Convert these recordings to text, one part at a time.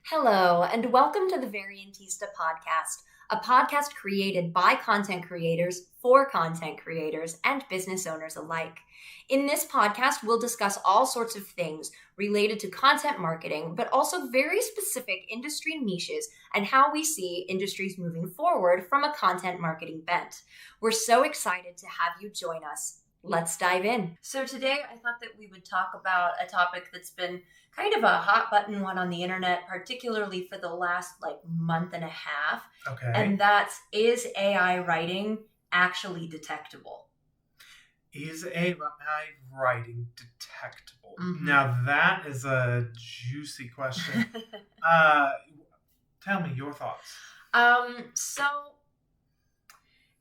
Hello, and welcome to the Variantista Podcast, a podcast created by content creators for content creators and business owners alike. In this podcast, we'll discuss all sorts of things related to content marketing, but also very specific industry niches and how we see industries moving forward from a content marketing bent. We're so excited to have you join us. Let's dive in. So today I thought that we would talk about a topic that's been kind of a hot button one on the internet, particularly for the last month and a half. Okay. And that's, is AI writing actually detectable? Is AI writing detectable? Mhm. Now that is a juicy question. Tell me your thoughts. So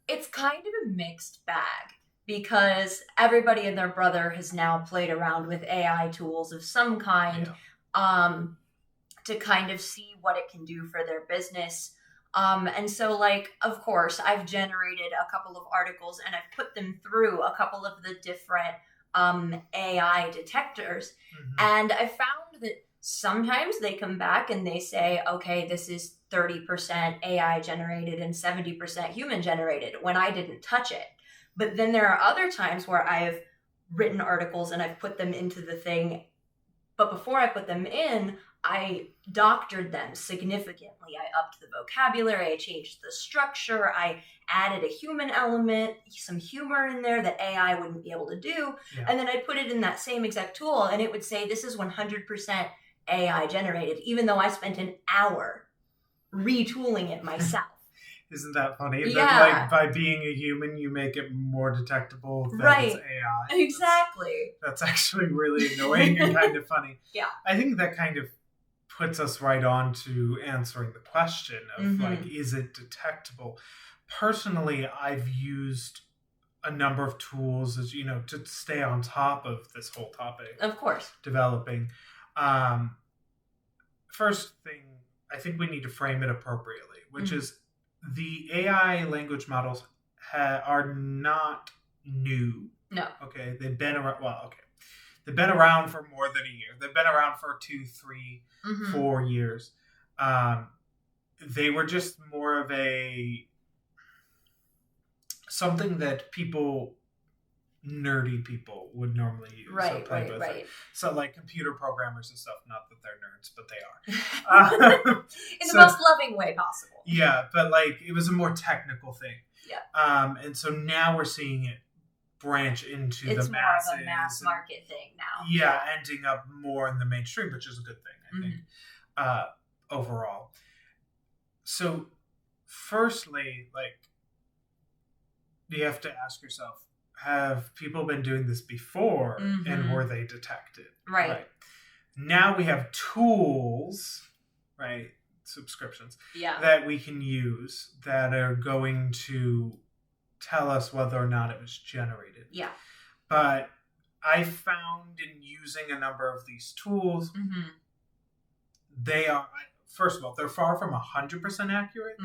it's kind of a mixed bag, because everybody and their brother has now played around with AI tools of some kind to kind of see what it can do for their business. And so, of course, I've generated a couple of articles and I've put them through a couple of the different AI detectors. Mhm. And I found that sometimes they come back and they say, okay, this is 30% AI generated and 70% human generated, when I didn't touch it. But then there are other times where I've written articles and I've put them into the thing, but before I put them in, I doctored them significantly. I upped the vocabulary, I changed the structure, I added a human element, some humor in there that AI wouldn't be able to do. Yeah. And then I put it in that same exact tool and it would say, this is 100% AI generated, even though I spent an hour retooling it myself. Isn't that funny? Yeah. That, by being a human, you make it more detectable than it's AI. Exactly. That's actually really annoying and kind of funny. Yeah. I think that kind of puts us right on to answering the question of is it detectable? Personally, I've used a number of tools as to stay on top of this whole topic. Of course. Developing. First thing, I think we need to frame it appropriately, which is the AI language models are not new. No. Okay, they've been around. Well, okay, they've been around for more than a year. They've been around for 2, 3, 4 years. They were just more of something that nerdy people would normally use. Right. So like computer programmers and stuff, not that they're nerds, but they are. In the most loving way possible. Yeah, but it was a more technical thing. Yeah. And so now we're seeing it branch into the masses. It's more of a mass market thing now. Yeah, ending up more in the mainstream, which is a good thing, I think, overall. So firstly, you have to ask yourself, have people been doing this before and were they detected? Right. Now we have tools, right? Subscriptions that we can use that are going to tell us whether or not it was generated. Yeah. But I found in using a number of these tools, they are, first of all, they're far from 100% accurate.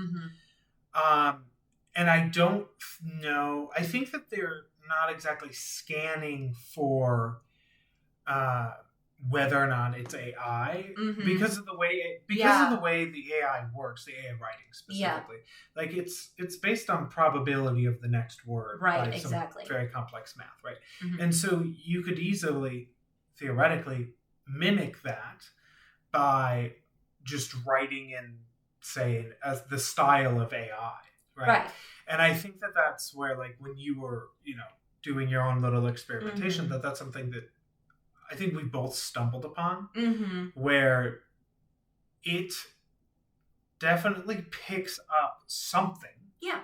And I don't know, I think that they're not exactly scanning for whether or not it's AI because of the way the AI works, the AI writing specifically. It's based on probability of the next word, right? Exactly. Very complex math, right? And so you could easily, theoretically, mimic that by just writing in, say, as the style of AI, right? And I think that that's where, when you were, doing your own little experimentation, that's something that I think we both stumbled upon, where it definitely picks up something. Yeah.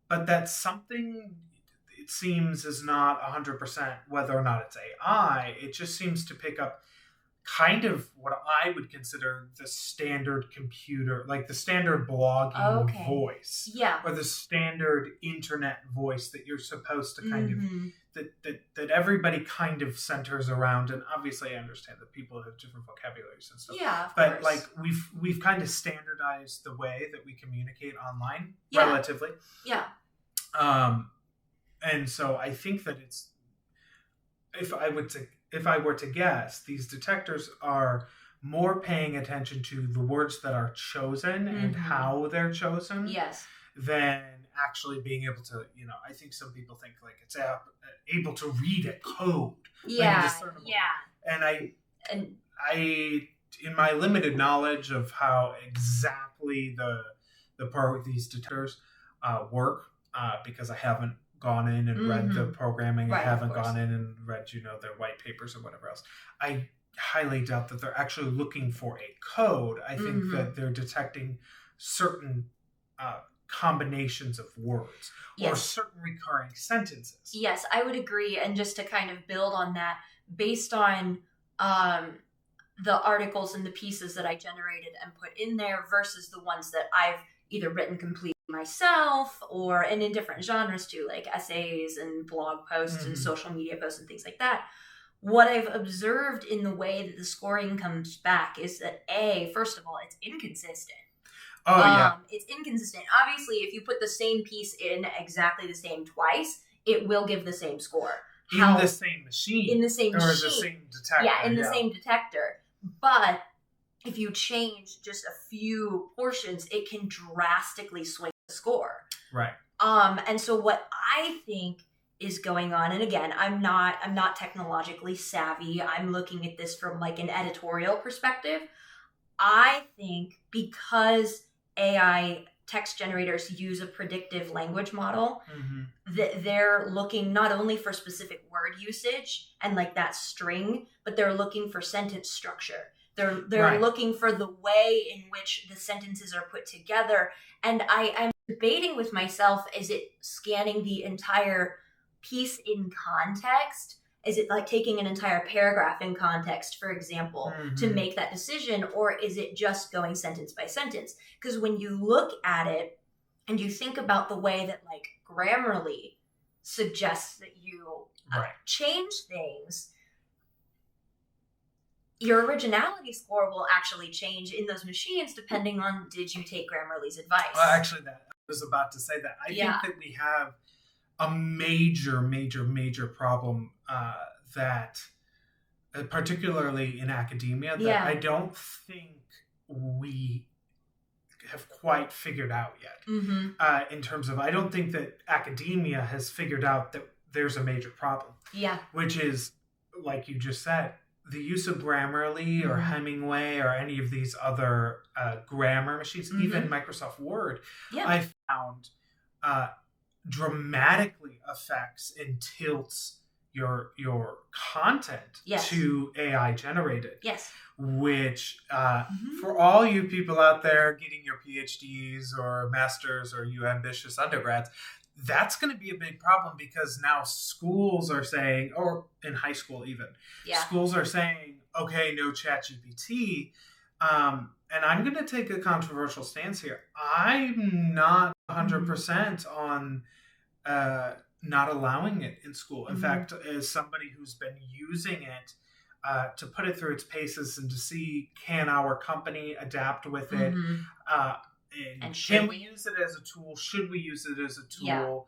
But that something, it seems, is not 100% whether or not it's AI. It just seems to pick up kind of what I would consider the standard computer, the standard blogging voice. Yeah. Or the standard internet voice that you're supposed to kind of, that everybody kind of centers around. And obviously I understand that people have different vocabularies and stuff. Yeah, of but course. we've kind of standardized the way that we communicate online relatively. Yeah. And so I think that if I were to guess, these detectors are more paying attention to the words that are chosen and how they're chosen. Yes. Than actually being able to, I think some people think like it's able to read a code. Yeah. And I, in my limited knowledge of how exactly the part with these detectors work, because I haven't gone in and read the programming, I haven't gone in and read, their white papers or whatever else. I highly doubt that they're actually looking for a code. I think that they're detecting certain combinations of words or certain recurring sentences. Yes, I would agree. And just to kind of build on that, based on the articles and the pieces that I generated and put in there versus the ones that I've either written completely myself and in different genres too, like essays and blog posts and social media posts and things like that. What I've observed in the way that the scoring comes back is that first of all, it's inconsistent. It's inconsistent. Obviously, if you put the same piece in exactly the same twice, it will give the same score. The same machine. In the same machine. Or the same detector. Yeah, in the same detector. But if you change just a few portions, it can drastically swing the score. Right. And so what I think is going on, and again, I'm not technologically savvy. I'm looking at this from like an editorial perspective. I think because AI text generators use a predictive language model, that they're looking not only for specific word usage and like that string, but they're looking for sentence structure. They're looking for the way in which the sentences are put together. And I'm debating with myself, is it scanning the entire piece in context? Is it like taking an entire paragraph in context, for example, to make that decision? Or is it just going sentence by sentence? Because when you look at it and you think about the way that like Grammarly suggests that you change things, your originality score will actually change in those machines depending on did you take Grammarly's advice. Well, actually, I was about to say that. I think that we have a major, major, major problem that, particularly in academia, that I don't think we have quite figured out yet. In terms of, I don't think that academia has figured out that there's a major problem. Yeah. Which is, like you just said, the use of Grammarly or Hemingway or any of these other grammar machines, even Microsoft Word, I found dramatically affects and tilts your content to AI generated. Yes. Which for all you people out there getting your PhDs or masters or you ambitious undergrads, that's going to be a big problem because now schools are saying, or in high school even, schools are saying, okay, no ChatGPT. And I'm going to take a controversial stance here. I'm not 100% on not allowing it in school. In fact, as somebody who's been using it to put it through its paces and to see, can our company adapt with it? And can we use it as a tool? Should we use it as a tool?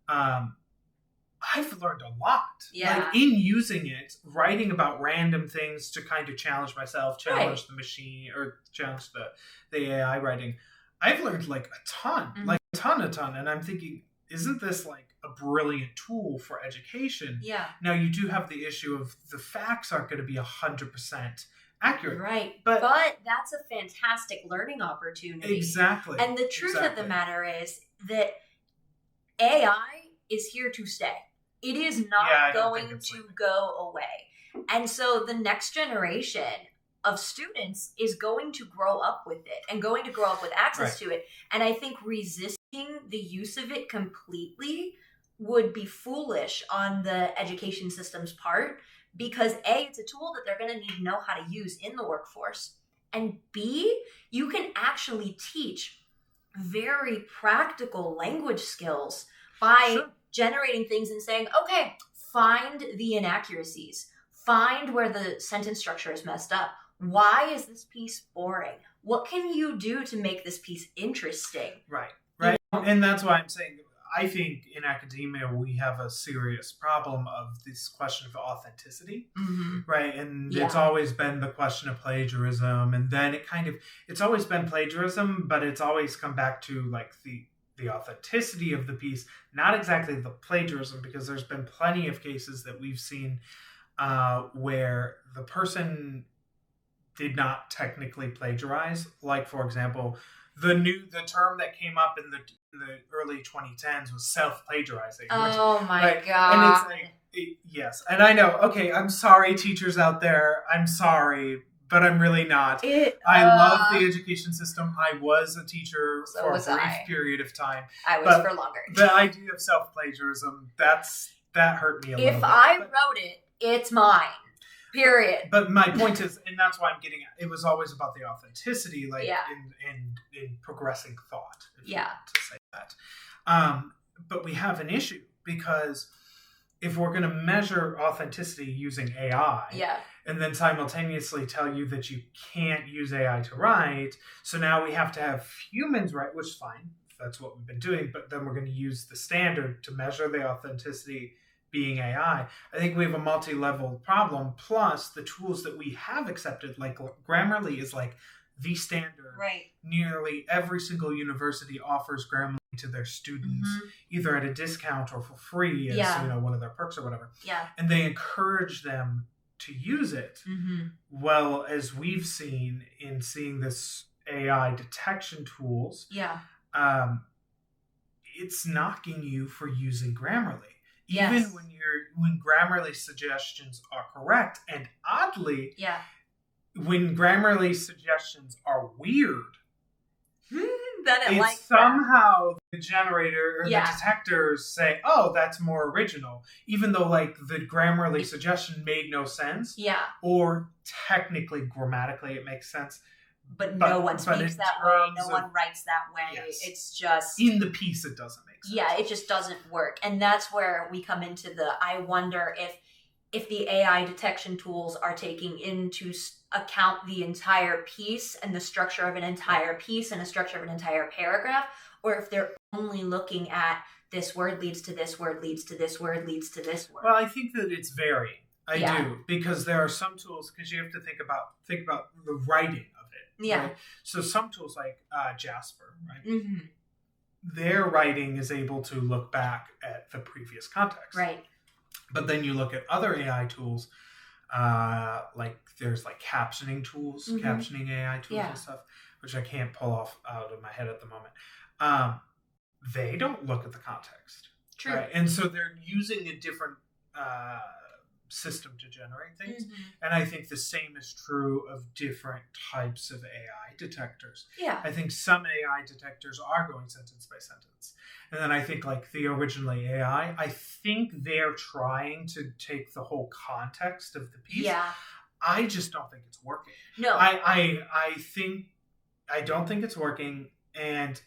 I've learned a lot. Like in using it, writing about random things to kind of challenge myself, challenge the machine, or challenge the AI writing. I've learned like a ton, like a ton. And I'm thinking, isn't this like a brilliant tool for education? Yeah. Now you do have the issue of the facts aren't going to be 100% accurate. Right. But that's a fantastic learning opportunity. Exactly. And the truth of the matter is that AI is here to stay. It is not going to go away. And so the next generation of students is going to grow up with it and going to grow up with access to it. And I think resisting the use of it completely would be foolish on the education system's part, because A, it's a tool that they're going to need to know how to use in the workforce. And B, you can actually teach very practical language skills by generating things and saying, okay, find the inaccuracies, find where the sentence structure is messed up. Why is this piece boring? What can you do to make this piece interesting? Right. And that's why I'm saying I think in academia we have a serious problem of this question of authenticity, right? And it's always been the question of plagiarism, and then it's always been plagiarism, but it's always come back to like the authenticity of the piece, not exactly the plagiarism, because there's been plenty of cases that we've seen where the person did not technically plagiarize. Like, for example, the term that came up in the early 2010s was self-plagiarizing. Oh my God. And it's like, yes. And I know, okay, I'm sorry, teachers out there. I'm sorry, but I'm really not. I love the education system. I was a teacher for a brief period of time. I was for longer. The idea of self-plagiarism, that hurt me a little bit. If I wrote it, it's mine. Period. But my point is, and that's why I'm getting at, it was always about the authenticity, like in progressing thought. If you want to say that. But we have an issue, because if we're going to measure authenticity using AI, and then simultaneously tell you that you can't use AI to write, so now we have to have humans write, which is fine. That's what we've been doing. But then we're going to use the standard to measure the authenticity being AI. I think we have a multi-level problem. Plus, the tools that we have accepted, like Grammarly, is like the standard. Right. Nearly every single university offers Grammarly to their students, either at a discount or for free, as one of their perks or whatever. Yeah. And they encourage them to use it. Well, as we've seen in seeing this AI detection tools, it's knocking you for using Grammarly. Even when Grammarly suggestions are correct, and oddly, when Grammarly suggestions are weird, then it's somehow the generator or the detectors say, "Oh, that's more original," even though like the Grammarly suggestion made no sense, or technically grammatically it makes sense. But no one speaks that way. No one writes that way. Yes. It's just... in the piece, it doesn't make sense. Yeah, it just doesn't work. And that's where we come into I wonder if the AI detection tools are taking into account the entire piece and the structure of an entire piece and the structure of an entire paragraph, or if they're only looking at this word leads to this word leads to this word leads to this word. Well, I think that it's varying. I do, because there are some tools, because you have to think about the writing. Yeah. Right? So some tools like Jasper, right? Their writing is able to look back at the previous context. Right. But then you look at other AI tools, like there's like captioning tools, captioning AI tools and stuff, which I can't pull off out of my head at the moment. They don't look at the context. True. Right? And so they're using a different system to generate things. And I think the same is true of different types of AI detectors. Yeah. I think some AI detectors are going sentence by sentence. And then I think like the Originally AI, I think they're trying to take the whole context of the piece. Yeah. I just don't think it's working. No. I don't think it's working, and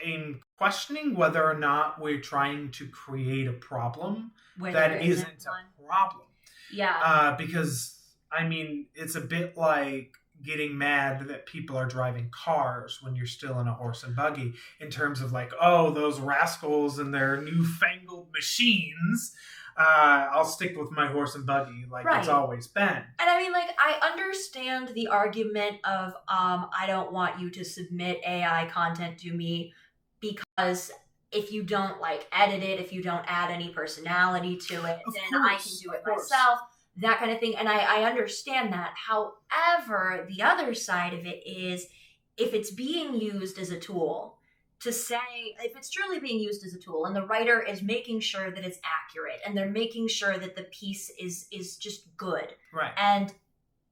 I'm questioning whether or not we're trying to create a problem that isn't a problem. Yeah. Because, I mean, it's a bit like getting mad that people are driving cars when you're still in a horse and buggy, in terms of like, oh, those rascals and their newfangled machines. I'll stick with my horse and buggy like it's always been. And I mean, like, I understand the argument of I don't want you to submit AI content to me because if you don't like edit it, if you don't add any personality to it, then I can do it myself, that kind of thing. And I understand that. However, the other side of it is, if it's being used as a tool to say, if it's truly being used as a tool and the writer is making sure that it's accurate and they're making sure that the piece is just good and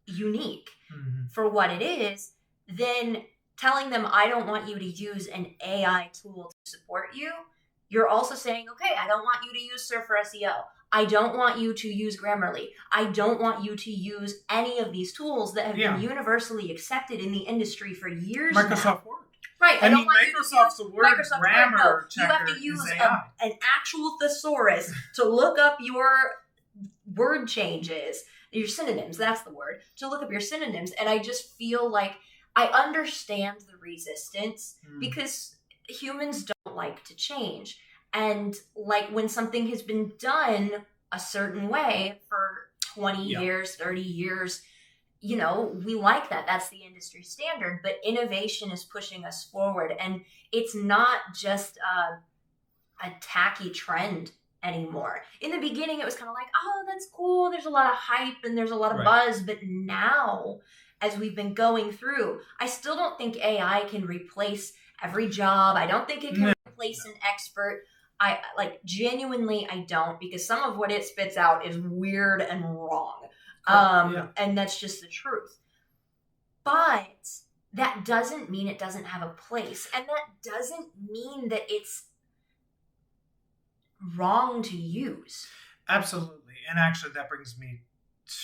unique for what it is, then telling them, I don't want you to use an AI tool to support you, you're also saying, okay, I don't want you to use Surfer SEO. I don't want you to use Grammarly. I don't want you to use any of these tools that have been universally accepted in the industry for years now. Microsoft Word. Right. I mean, Microsoft's Word grammar checker. You have to use is AI. An actual thesaurus to look up your word changes, your synonyms, that's the word, to look up your synonyms. And I just feel like I understand the resistance because humans don't like to change. And like when something has been done a certain way for 20 years, 30 years, you know, we like that. That's the industry standard. But innovation is pushing us forward. And it's not just a tacky trend anymore. In the beginning, it was kind of like, oh, that's cool. There's a lot of hype and there's a lot of buzz. But now, as we've been going through, I still don't think AI can replace every job. I don't think it can replace an expert. I genuinely, I don't, because some of what it spits out is weird and wrong. And that's just the truth. But that doesn't mean it doesn't have a place. And that doesn't mean that it's wrong to use. Absolutely. And actually that brings me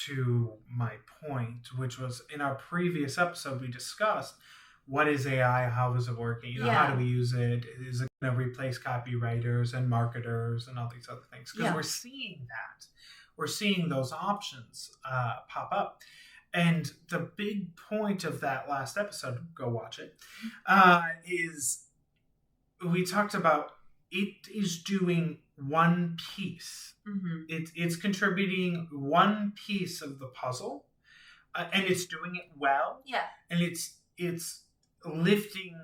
to my point, which was in our previous episode we discussed what is AI, how is it working, how do we use it, is it going to replace copywriters and marketers and all these other things, because we're seeing those options pop up. And the big point of that last episode, go watch it, is we talked about it is doing one piece. It's contributing one piece of the puzzle, and it's doing it well. And it's lifting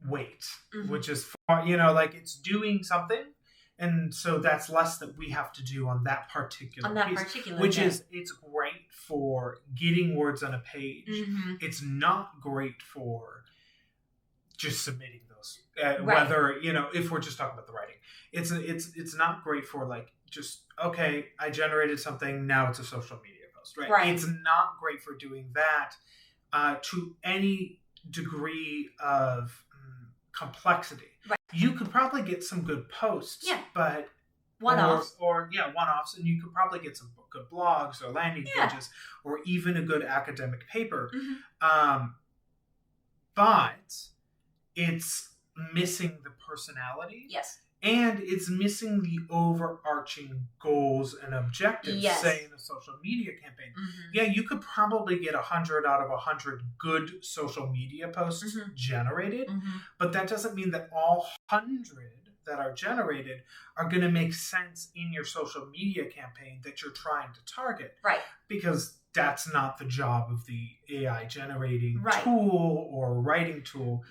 weight, which is far, it's doing something, and so that's less that we have to do on that particular piece, which is it's great for getting words on a page. It's not great for just submitting those, whether if we're just talking about the writing, it's not great for like just okay, I generated something, now it's a social media post, right? It's not great for doing that to any degree of complexity. You could probably get some good posts, but one-offs, one-offs, and you could probably get some good blogs or landing pages, or even a good academic paper. But it's missing the personality. And it's missing the overarching goals and objectives, say in a social media campaign. You could probably get 100 out of 100 good social media posts generated, but that doesn't mean that all 100 that are generated are going to make sense in your social media campaign that you're trying to target. Because that's not the job of the AI generating tool or writing tool.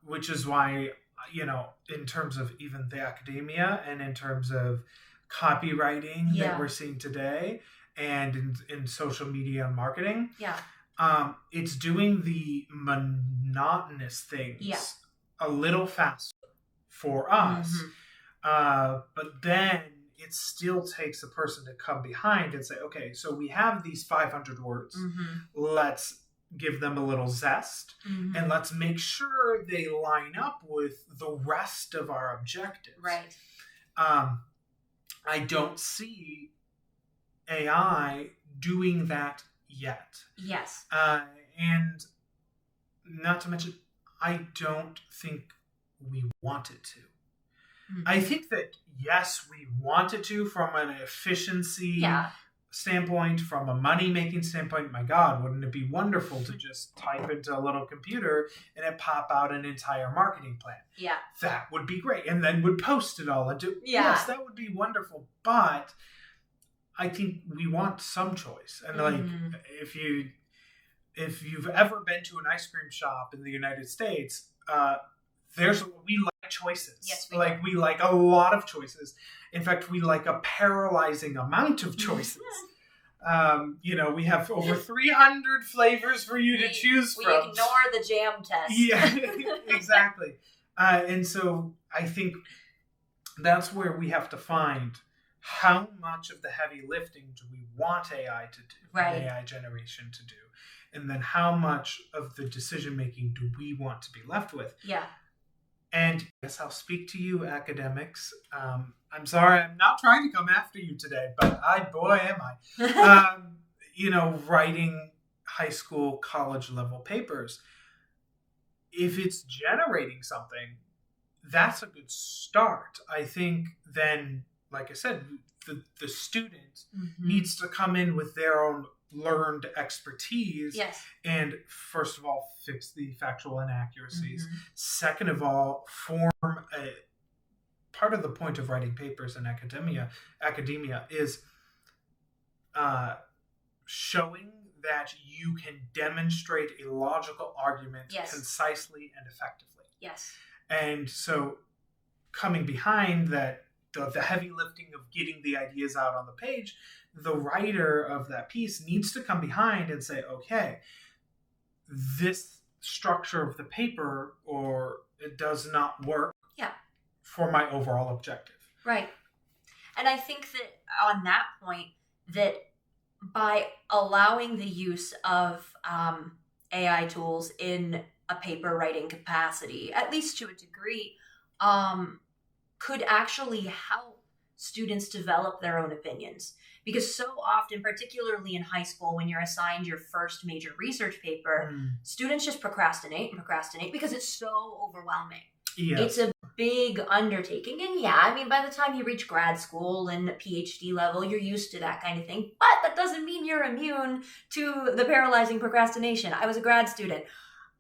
Which is why, in terms of even the academia and in terms of copywriting that we're seeing today and in social media and marketing, it's doing the monotonous things a little faster for us. But then it still takes a person to come behind and say, okay, so we have these 500 words. Let's give them a little zest, and let's make sure they line up with the rest of our objectives. I don't see AI doing that yet. And not to mention, I don't think we want it to. I think that, yes, we want it to from an efficiency standpoint, from a money-making standpoint. My God, wouldn't it be wonderful to just type into a little computer and it pop out an entire marketing plan? That would be great. And then would post it all and do, yes, that would be wonderful. But I think we want some choice. And like, if you've ever been to an ice cream shop in the United States, we like choices. We like a lot of choices. In fact, we like a paralyzing amount of choices. We have over 300 flavors for you to choose from. We ignore the jam test. Exactly. And so I think that's where we have to find how much of the heavy lifting do we want AI to do, AI generation to do, and then how much of the decision making do we want to be left with? And yes, I'll speak to you, academics. I'm sorry, I'm not trying to come after you today, but boy, am I. Writing high school, college level papers. If it's generating something, that's a good start. I think then, like I said, the student needs to come in with their own learned expertise, and first of all fix the factual inaccuracies, second of all form part of the point of writing papers in academia is showing that you can demonstrate a logical argument concisely and effectively. Yes. And so coming behind that, the heavy lifting of getting the ideas out on the page, the writer of that piece needs to come behind and say, okay, this structure of the paper, or it does not work for my overall objective. Right. And I think that on that point, that by allowing the use of AI tools in a paper writing capacity, at least to a degree, could actually help students develop their own opinions. Because so often, particularly in high school, when you're assigned your first major research paper, students just procrastinate because it's so overwhelming. Yes. It's a big undertaking. And I mean, by the time you reach grad school and PhD level, you're used to that kind of thing. But that doesn't mean you're immune to the paralyzing procrastination. I was a grad student.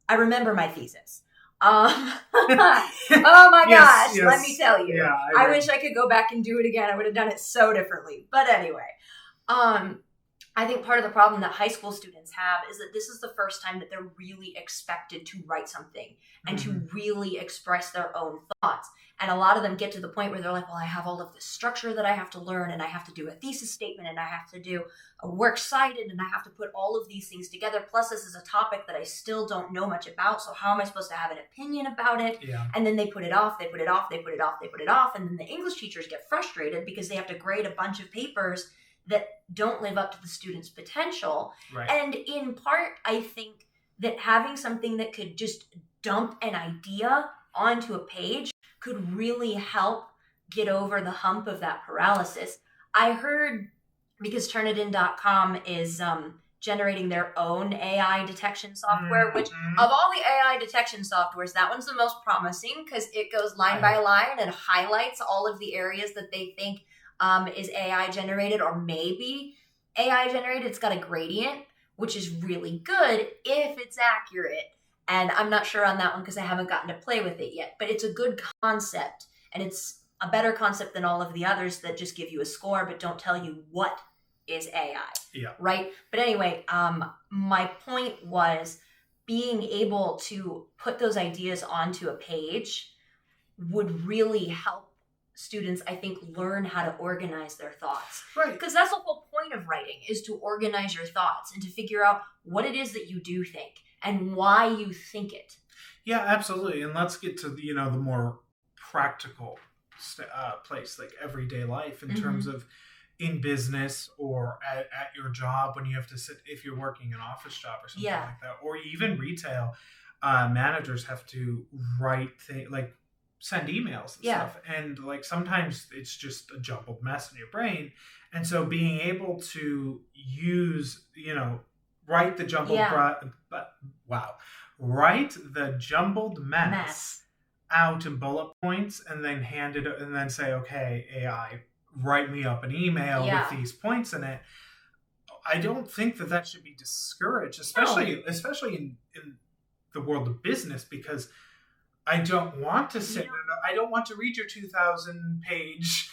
I remember my thesis. Oh my gosh, let me tell you. Yeah, I wish I could go back and do it again. I would have done it so differently. But anyway, I think part of the problem that high school students have is that this is the first time that they're really expected to write something and to really express their own thoughts. And a lot of them get to the point where they're like, well, I have all of this structure that I have to learn, and I have to do a thesis statement, and I have to do a works cited, and I have to put all of these things together. Plus, this is a topic that I still don't know much about. So how am I supposed to have an opinion about it? Yeah. And then they put it off, they put it off, they put it off, they put it off. And then the English teachers get frustrated because they have to grade a bunch of papers that don't live up to the student's potential. Right. And in part, I think that having something that could just dump an idea onto a page could really help get over the hump of that paralysis. I heard, because Turnitin.com is generating their own AI detection software, which of all the AI detection softwares, that one's the most promising because it goes line by line and highlights all of the areas that they think is AI generated or maybe AI generated. It's got a gradient, which is really good if it's accurate. And I'm not sure on that one because I haven't gotten to play with it yet. But it's a good concept, and it's a better concept than all of the others that just give you a score but don't tell you what is AI. Yeah. Right? But anyway, my point was being able to put those ideas onto a page would really help students, I think, learn how to organize their thoughts. Right. Because that's the whole point of writing, is to organize your thoughts and to figure out what it is that you do think and why you think it. Yeah, absolutely. And let's get to the more practical place, like everyday life in terms of in business or at your job when you have to sit, if you're working an office job or something like that, or even retail, managers have to write things like send emails and stuff. And like sometimes it's just a jumbled mess in your brain. And so being able to use, write the jumbled write the jumbled mess out in bullet points and then hand it and then say, okay, AI, write me up an email with these points in it. I don't think that should be discouraged, especially in the world of business, because I don't want to sit. I don't want to read your 2,000-page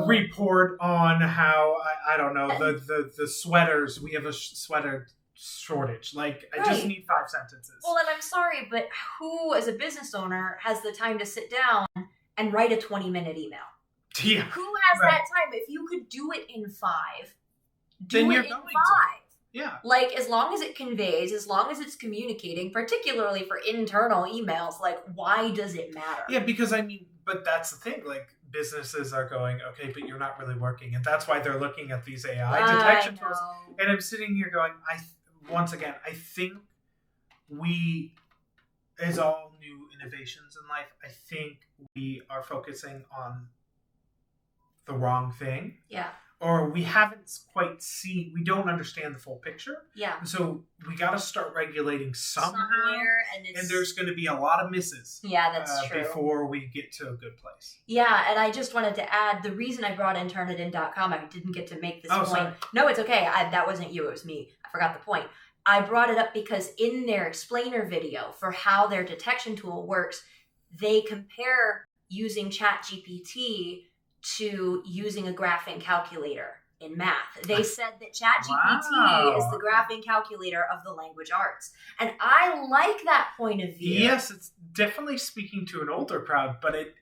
report on how I don't know the sweaters. We have a sweater shortage. Like I just need 5 sentences. Well, and I'm sorry, but who, as a business owner, has the time to sit down and write a 20-minute email? Yeah. Who has that time? If you could do it in 5, then you're in going 5. to. Yeah. Like, as long as it conveys, as long as it's communicating, particularly for internal emails, like, why does it matter? Yeah, because but that's the thing. Like, businesses are going, okay, but you're not really working. And that's why they're looking at these AI detection tools. And I'm sitting here going, I think we, as all new innovations in life, I think we are focusing on the wrong thing. Yeah. Or we haven't quite we don't understand the full picture. Yeah. And so we got to start regulating somewhere. And there's going to be a lot of misses. Yeah, that's true. Before we get to a good place. Yeah, and I just wanted to add, the reason I brought in Turnitin.com, I didn't get to make this point. Sorry. No, it's okay. That wasn't you, it was me. I forgot the point. I brought it up because in their explainer video for how their detection tool works, they compare using ChatGPT to using a graphing calculator in math. They said that ChatGPT is the graphing calculator of the language arts. And I like that point of view. Yes, it's definitely speaking to an older crowd, but it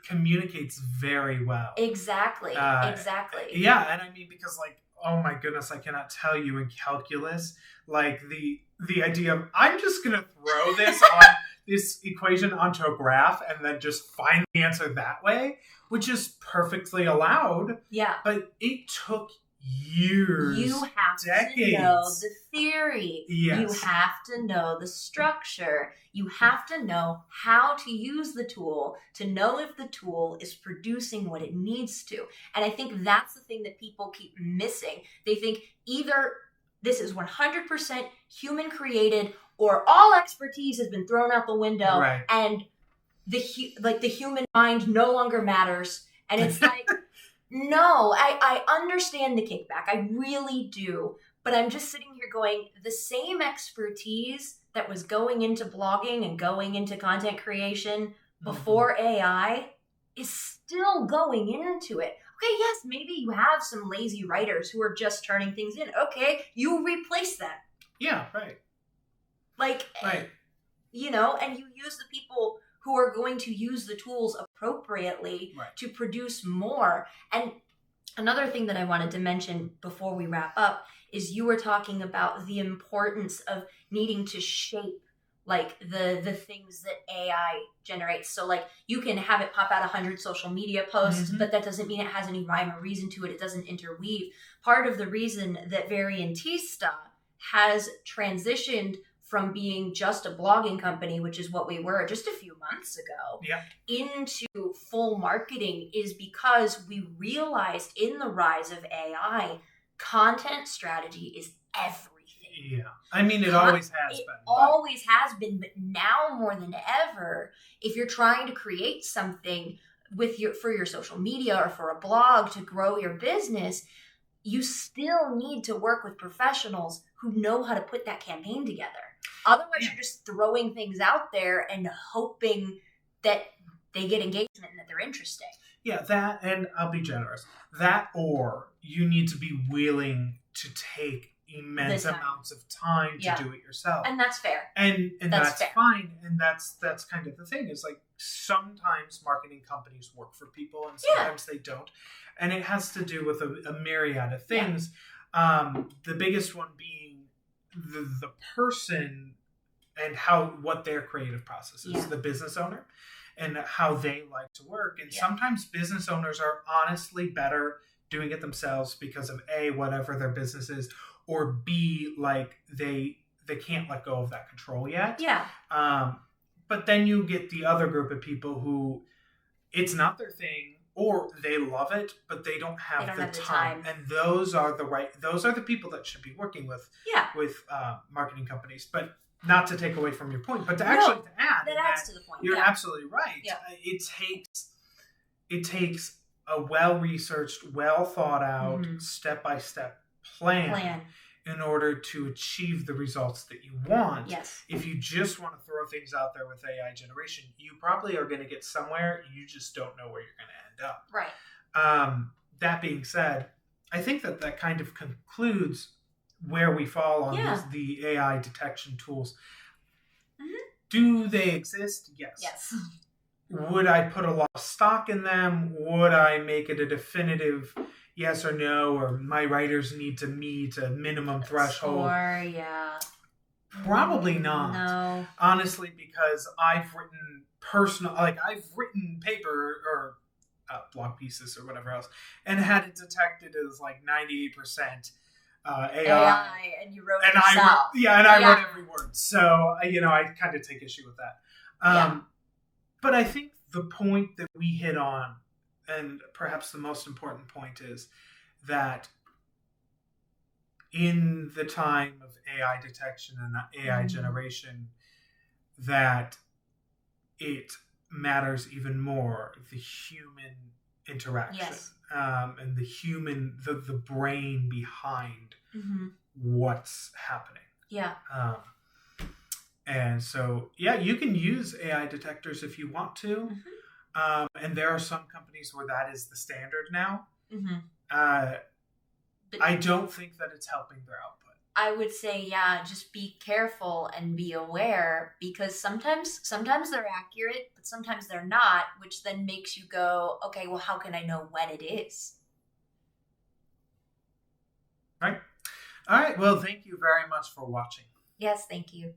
communicates very well. Exactly. Exactly. Yeah, and I mean, because like, oh my goodness, I cannot tell you in calculus, like the idea of I'm just going to throw this on this equation onto a graph and then just find the answer that way, which is perfectly allowed. Yeah. But it took years, you have decades. To know the theory. Yes. You have to know the structure. You have to know how to use the tool to know if the tool is producing what it needs to. And I think that's the thing that people keep missing. They think either this is 100% human created or all expertise has been thrown out the window, right. And the human mind no longer matters. And it's like, no, I understand the kickback. I really do. But I'm just sitting here going, the same expertise that was going into blogging and going into content creation before AI is still going into it. Okay, yes, maybe you have some lazy writers who are just turning things in. Okay, you replace them. Yeah, right. Like, right. You know, and you use the people who are going to use the tools appropriately to produce more. And another thing that I wanted to mention before we wrap up is you were talking about the importance of needing to shape like the things that AI generates. So like you can have it pop out 100 social media posts, but that doesn't mean it has any rhyme or reason to it. It doesn't interweave. Part of the reason that Variantista has transitioned from being just a blogging company, which is what we were just a few months ago, into full marketing is because we realized in the rise of AI, content strategy is everything. Yeah. I mean, it always has been. Always has been, but now more than ever, if you're trying to create something for your social media or for a blog to grow your business, you still need to work with professionals who know how to put that campaign together. Otherwise, you're just throwing things out there and hoping that they get engagement and that they're interesting. Yeah, that, and I'll be generous. That, or you need to be willing to take immense amounts of time to do it yourself. And that's fair. And that's fine. And that's kind of the thing is like sometimes marketing companies work for people and sometimes they don't. And it has to do with a myriad of things. The biggest one being the person and what their creative process is, the business owner and how they like to work. And sometimes business owners are honestly better doing it themselves because of A, whatever their business is, or B, like they can't let go of that control yet. Yeah. But then you get the other group of people who it's not their thing, or they love it, but they don't have the time. And those are the people that should be working with marketing companies. But not to take away from your point, but to add, that adds to the point. You're absolutely right. Yeah. It takes a well-researched, well-thought-out, step-by-step plan in order to achieve the results that you want. Yes. If you just want to throw things out there with AI generation, you probably are going to get somewhere. You just don't know where you're going to end up. Right. That being said, I think that kind of concludes where we fall on the AI detection tools. Do they exist? Yes. Yes. Would I put a lot of stock in them? Would I make it a definitive yes or no, or my writers need to meet a minimum threshold? Or, Probably not. No. Honestly, because I've written paper or blog pieces or whatever else, and had it detected as like 98% AI, and you wrote it yourself. I wrote every word. So, I kind of take issue with that. But I think the point that we hit on, and perhaps the most important point, is that in the time of AI detection and AI generation, that it matters even more the human interaction and the brain behind what's happening. Yeah. And so, you can use AI detectors if you want to. And there are some companies where that is the standard now. But I don't think that it's helping their output. I would say, yeah, just be careful and be aware, because sometimes they're accurate, but sometimes they're not, which then makes you go, okay, well, how can I know when it is? Right. All right. Well, thank you very much for watching. Yes, thank you.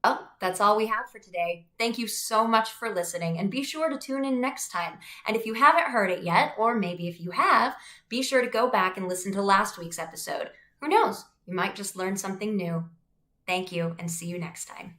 Well, that's all we have for today. Thank you so much for listening, and be sure to tune in next time. And if you haven't heard it yet, or maybe if you have, be sure to go back and listen to last week's episode. Who knows? You might just learn something new. Thank you, and see you next time.